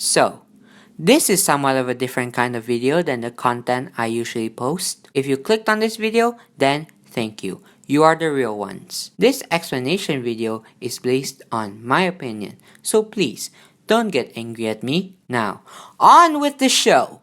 So, this is somewhat of a different kind of video than the content I usually post. If you clicked on this video, then thank you. You are the real ones. This explanation video is based on my opinion, so please don't get angry at me. Now, on with the show!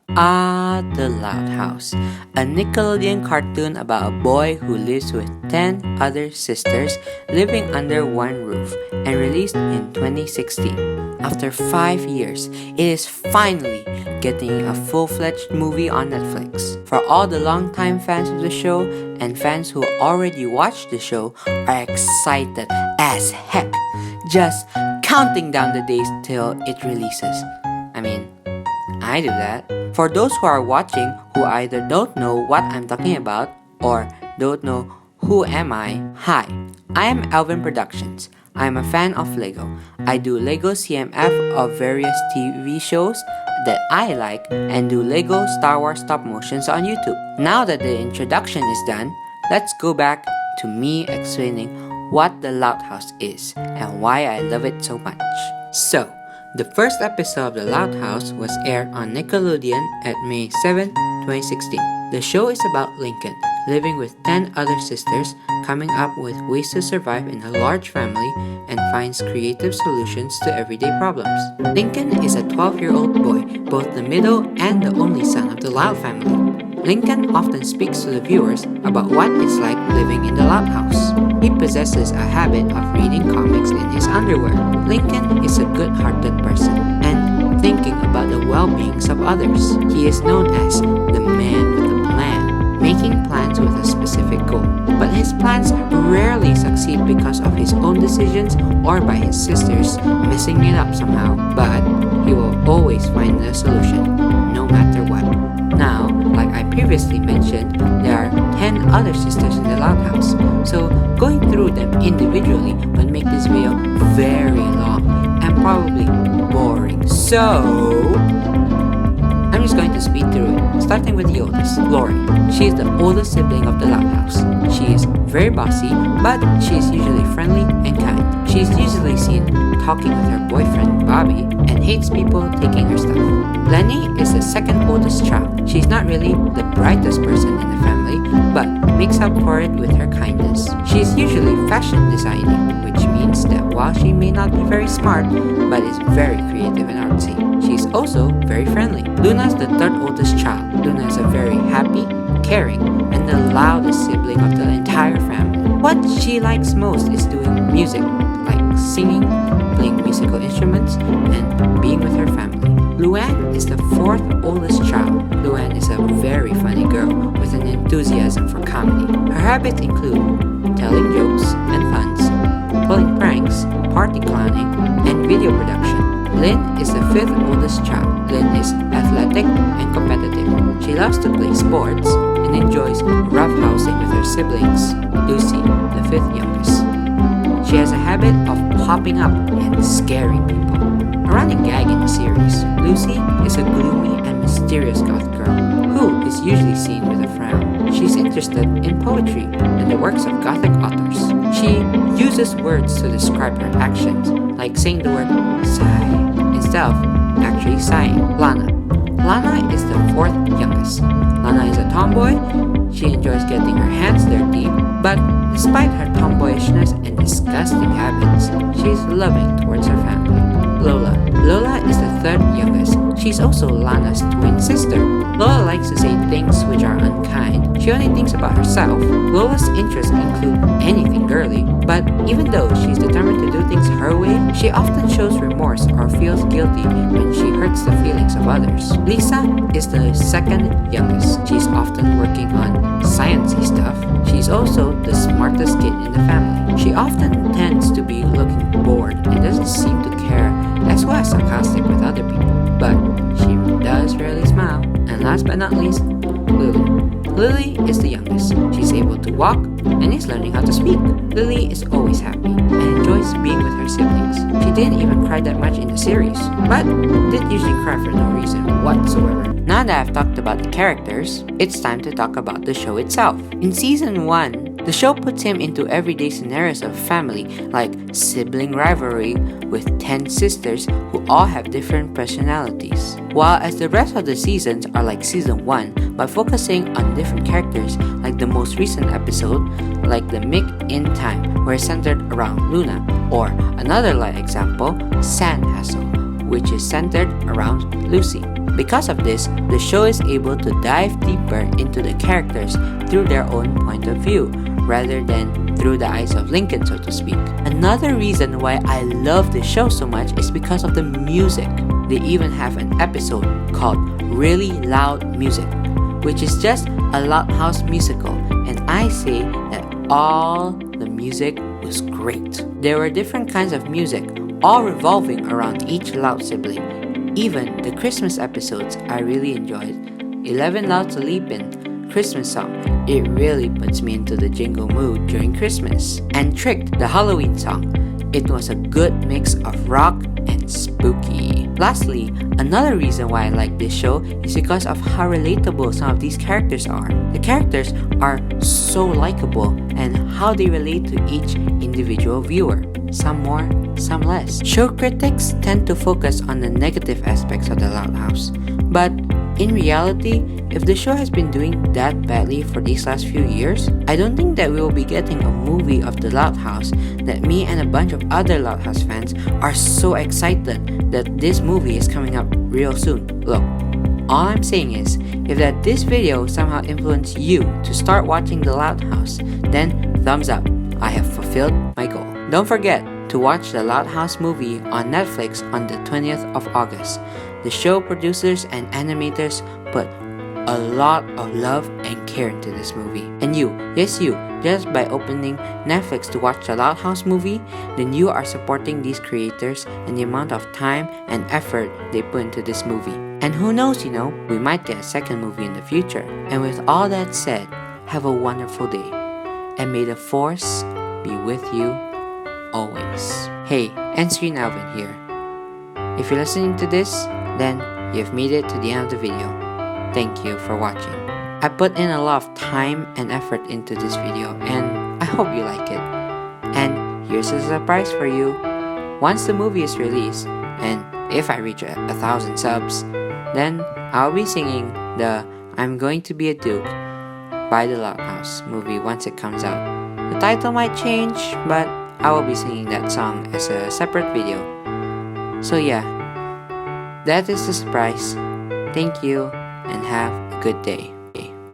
The Loud House, a Nickelodeon cartoon about a boy who lives with 10 other sisters living under one roof and released in 2016. After 5 years, it is finally getting a full-fledged movie on Netflix. For all the longtime fans of the show and fans who already watched the show are excited as heck, just counting down the days till it releases. I do that. For those who are watching who either don't know what I'm talking about or don't know who am I, hi, I am Alvin Productions. I'm a fan of Lego. I do Lego CMF of various TV shows that I like and do Lego Star Wars stop motions on YouTube. Now that the introduction is done, let's go back to me explaining what the Loud House is and why I love it so much. So, the first episode of The Loud House was aired on Nickelodeon at May 7, 2016. The show is about Lincoln, living with 10 other sisters, coming up with ways to survive in a large family and finds creative solutions to everyday problems. Lincoln is a 12-year-old boy, both the middle and the only son of the Loud family. Lincoln often speaks to the viewers about what it's like living in the Loud House. He possesses a habit of reading comics in his underwear. Lincoln is a good-hearted person and thinking about the well-beings of others. He is known as the man with a plan, making plans with a specific goal. But his plans rarely succeed because of his own decisions or by his sisters messing it up somehow. But he will always find a solution, no matter what. Now, like I previously mentioned, there are 10 other sisters in the Loud House, so going through them individually would make this video very long and probably boring. So, I'm just going to speed through it, starting with the oldest, Lori. She is the oldest sibling of the Loud House. She is very bossy, but she is usually friendly and kind. She is usually seen talking with her boyfriend, Bobby, and hates people taking her stuff. Lenny is the second oldest child. She's not really the brightest person in the family, but makes up for it with her kindness. She is usually fashion designing, which means that while she may not be very smart, but is very creative and artsy. She is also very friendly. Luna is the third oldest child. Luna is a very happy, caring, and the loudest sibling of the entire family. What she likes most is doing music, like singing, playing musical instruments, and being with her family. Luann is the fourth oldest child. Luann is a very funny girl with an enthusiasm for comedy. Her habits include telling jokes and puns, pulling pranks, party clowning, and video production. Lynn is the fifth oldest child. Lynn is athletic and competitive. She loves to play sports and enjoys roughhousing with her siblings. Lucy, the fifth youngest. She has a habit of popping up and scaring people. A running gag in the series, Lucy is a gloomy and mysterious goth girl who is usually seen with a frown. She's interested in poetry and the works of Gothic authors. She uses words to describe her actions, like saying the word sigh instead of actually sighing. Lana. Lana is the fourth youngest. Lana is a tomboy. She enjoys getting her hands dirty, but despite her tomboyishness and disgusting habits, she is loving towards her family. Lola. Lola is the third youngest. She's also Lana's twin sister. Lola likes to say things which are unkind. She only thinks about herself. Lola's interests include anything girly, but even though she's determined to do things her way, she often shows remorse or feels guilty when she hurts the feelings of others. Lisa is the second youngest. She's often working on sciencey stuff. She's also the smartest kid in the family. She often tends to be looking bored and doesn't seem to care, as well as sarcastic with other people, but she does rarely smile. And last but not least, Lily. Lily is the youngest. She's able to walk and is learning how to speak. Lily is always happy and enjoys being with her siblings. She didn't even cry that much in the series, but did usually cry for no reason whatsoever. Now that I've talked about the characters, it's time to talk about the show itself. In Season 1, The show puts him into everyday scenarios of family, like sibling rivalry with 10 sisters who all have different personalities. While as the rest of the seasons are like season 1, by focusing on different characters, like the most recent episode, like the Mick in Time, where it's centered around Luna, or another light example, Sandcastle, which is centered around Lucy. Because of this, the show is able to dive deeper into the characters through their own point of view, rather than through the eyes of Lincoln, so to speak. Another reason why I love this show so much is because of the music. They even have an episode called Really Loud Music, which is just a loud house musical, and I say that all the music was great. There were different kinds of music, all revolving around each loud sibling. Even the Christmas episodes I really enjoyed. 11 Loud to Leap In, Christmas song, it really puts me into the jingle mood during Christmas. And Tricked, the Halloween song, it was a good mix of rock and spooky. Lastly, another reason why I like this show is because of how relatable some of these characters are. The characters are so likable and how they relate to each individual viewer. Some more, some less. Show critics tend to focus on the negative aspects of the Loud House. But in reality, if the show has been doing that badly for these last few years, I don't think that we will be getting a movie of the Loud House that me and a bunch of other Loud House fans are so excited that this movie is coming up real soon. Look, all I'm saying is, if that this video somehow influenced you to start watching the Loud House, then thumbs up. I have fulfilled my goal. Don't forget to watch the Loud House movie on Netflix on the 20th of August. The show producers and animators put a lot of love and care into this movie. And you, yes you, just by opening Netflix to watch the Loud House movie, then you are supporting these creators and the amount of time and effort they put into this movie. And who knows, we might get a second movie in the future. And with all that said, have a wonderful day. And may the Force be with you always. Hey, Endscreen Alvin here. If you're listening to this, then you've made it to the end of the video. Thank you for watching. I put in a lot of time and effort into this video, and I hope you like it. And here's a surprise for you. Once the movie is released, and if I reach 1,000 subs, then I'll be singing the I'm Going to Be a Duke by the Loud House movie once it comes out. The title might change, but I will be singing that song as a separate video. So yeah, that is the surprise. Thank you and have a good day.